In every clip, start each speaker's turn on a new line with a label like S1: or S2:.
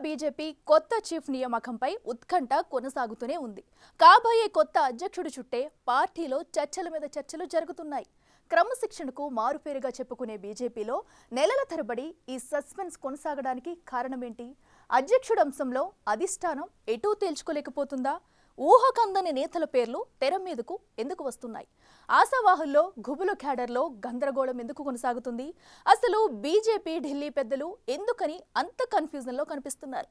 S1: BJP కొత్త chief నియామకంపై ఉత్కంఠ కొనసాగుతూనే ఉంది. కాబోయే కొత్త అధ్యక్షుడి చుట్టే పార్టీలో చర్చల మీద చర్చలు జరుగుతున్నాయి. క్రమశిక్షణకు మారుపేరుగా చెప్పుకునే బీజేపీలో నెలల తరబడి ఈ సస్పెన్స్ కొనసాగడానికి కారణమేంటి? అధ్యక్షుడి అంశంలో అధిష్టానం ఎటూ తేల్చుకోలేకపోతుందా? ఊహకందని నేతల పేర్లు తెర మీదకు ఎందుకు వస్తున్నాయి? ఆశావాహుల్లో గుబులు క్యాడర్లో గందరగోళం ఎందుకు కొనసాగుతుంది? అసలు బీజేపీ ఢిల్లీ పెద్దలు ఎందుకని అంత కన్ఫ్యూజన్లో కనిపిస్తున్నారు?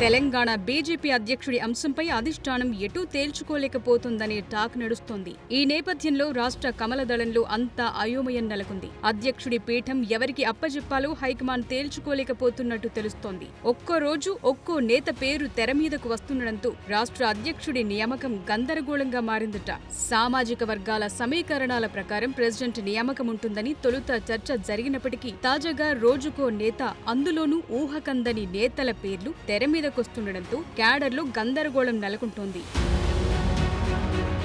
S2: తెలంగాణ బీజేపీ అధ్యక్షుడి అంశంపై అధిష్టానం ఎటూ తేల్చుకోలేకపోతుందనే టాక్ నడుస్తోంది. ఈ నేపథ్యంలో రాష్ట్ర కమలదళంలో అంతా అయోమయం నెలకొంది. అధ్యక్షుడి పీఠం ఎవరికి అప్పజెప్పాలో హైకమాండ్ తేల్చుకోలేకపోతున్నట్టు తెలుస్తోంది. ఒక్కో రోజు ఒక్కో నేత పేరు తెర మీదకు వస్తుండటంతో రాష్ట్ర అధ్యక్షుడి నియామకం గందరగోళంగా మారిందట. సామాజిక వర్గాల సమీకరణాల ప్రకారం ప్రెసిడెంట్ నియామకం ఉంటుందని తొలుత చర్చ జరిగినప్పటికీ తాజాగా రోజుకో నేత, అందులోనూ ఊహకందని నేతల పేర్లు తెర మీదకొస్తుండటంతో క్యాడర్లో గందరగోళం నెలకొంటోంది.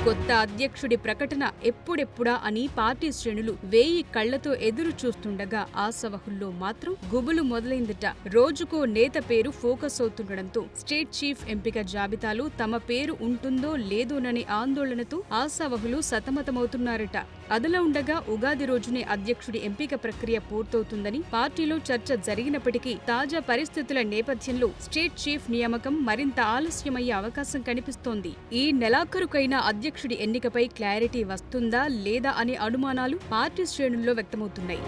S2: కొత్త అధ్యక్షుడి ప్రకటన ఎప్పుడెప్పుడా అని పార్టీ శ్రేణులు 1000 కళ్లతో ఎదురు చూస్తుండగా ఆశావహుల్లో మాత్రం గుబులు మొదలైందట. రోజుకో నేత పేరు ఫోకస్ అవుతుండటంతో స్టేట్ చీఫ్ ఎంపిక జాబితాలో తమ పేరు ఉంటుందో లేదోననే ఆందోళనతో ఆశావహులు సతమతమవుతున్నారట. అదలా ఉండగా ఉగాది రోజునే అధ్యక్షుడి ఎంపిక ప్రక్రియ పూర్తవుతుందని పార్టీలో చర్చ జరిగినప్పటికీ తాజా పరిస్థితుల నేపథ్యంలో స్టేట్ చీఫ్ నియామకం మరింత ఆలస్యమయ్యే అవకాశం కనిపిస్తోంది. ఈ నెలాఖరుకైనా అధ్యక్షుడి ఎన్నికపై క్లారిటీ వస్తుందా లేదా అనే అనుమానాలు పార్టీ శ్రేణుల్లో వ్యక్తమవుతున్నాయి.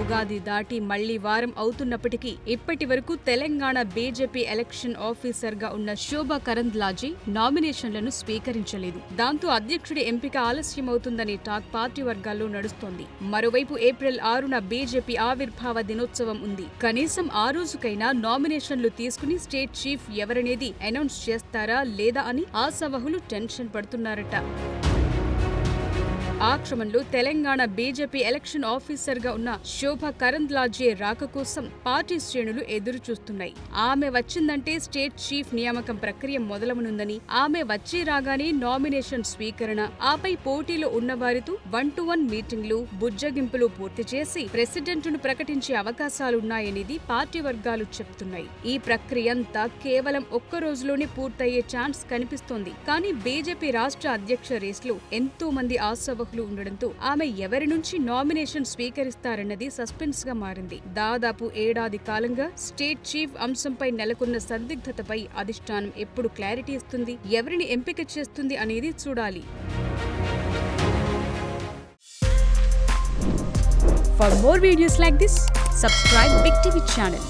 S2: ఉగాది దాటి మళ్లీ వారం అవుతున్నప్పటికీ ఇప్పటి వరకు తెలంగాణ బీజేపీ ఎలక్షన్ ఆఫీసర్గా ఉన్న శోభా కరంద్లాజే నామినేషన్లను స్వీకరించలేదు. దాంతో అధ్యక్షుడి ఎంపిక ఆలస్యమవుతుందనే టాక్ పార్టీ వర్గాల్లో నడుస్తోంది. మరోవైపు ఏప్రిల్ 6న బీజేపీ ఆవిర్భావ దినోత్సవం ఉంది. కనీసం ఆ రోజుకైనా నామినేషన్లు తీసుకుని స్టేట్ చీఫ్ ఎవరనేది అనౌన్స్ చేస్తారా లేదా అని ఆశావహులు టెన్షన్ పడుతున్నారట. ఆ క్రమంలో తెలంగాణ బీజేపీ ఎలక్షన్ ఆఫీసర్గా ఉన్న శోభా కరంద్లాజే రాక కోసం పార్టీ శ్రేణులు ఎదురు చూస్తున్నాయి. ఆమె వచ్చిందంటే స్టేట్ చీఫ్ నియామకం ప్రక్రియ మొదలవనుందని, ఆమె వచ్చి రాగానే నామినేషన్ స్వీకరణ, ఆపై పోటీలో ఉన్నవారితో 1-to-1 మీటింగ్లు, బుజ్జగింపులు పూర్తి చేసి ప్రెసిడెంట్ను ప్రకటించే అవకాశాలున్నాయనేది పార్టీ వర్గాలు చెప్తున్నాయి. ఈ ప్రక్రియంతా కేవలం ఒక్క రోజులోనే పూర్తయ్యే ఛాన్స్ కనిపిస్తోంది. కానీ బీజేపీ రాష్ట్ర అధ్యక్ష రేసులో ఎంతో మంది ఆశావహులు ఉండడంతో ఆమె ఎవరి నుంచి నామినేషన్ స్వీకరిస్తారన్నది సస్పెన్స్ గా మారింది. దాదాపు ఏడాది కాలంగా స్టేట్ చీఫ్ అంశంపై నెలకొన్న సందిగ్ధతపై అధిష్టానం ఎప్పుడు క్లారిటీ ఇస్తుంది, ఎవరిని ఎంపిక చేస్తుంది అనేది చూడాలి. For more videos like this, subscribe Big TV channel.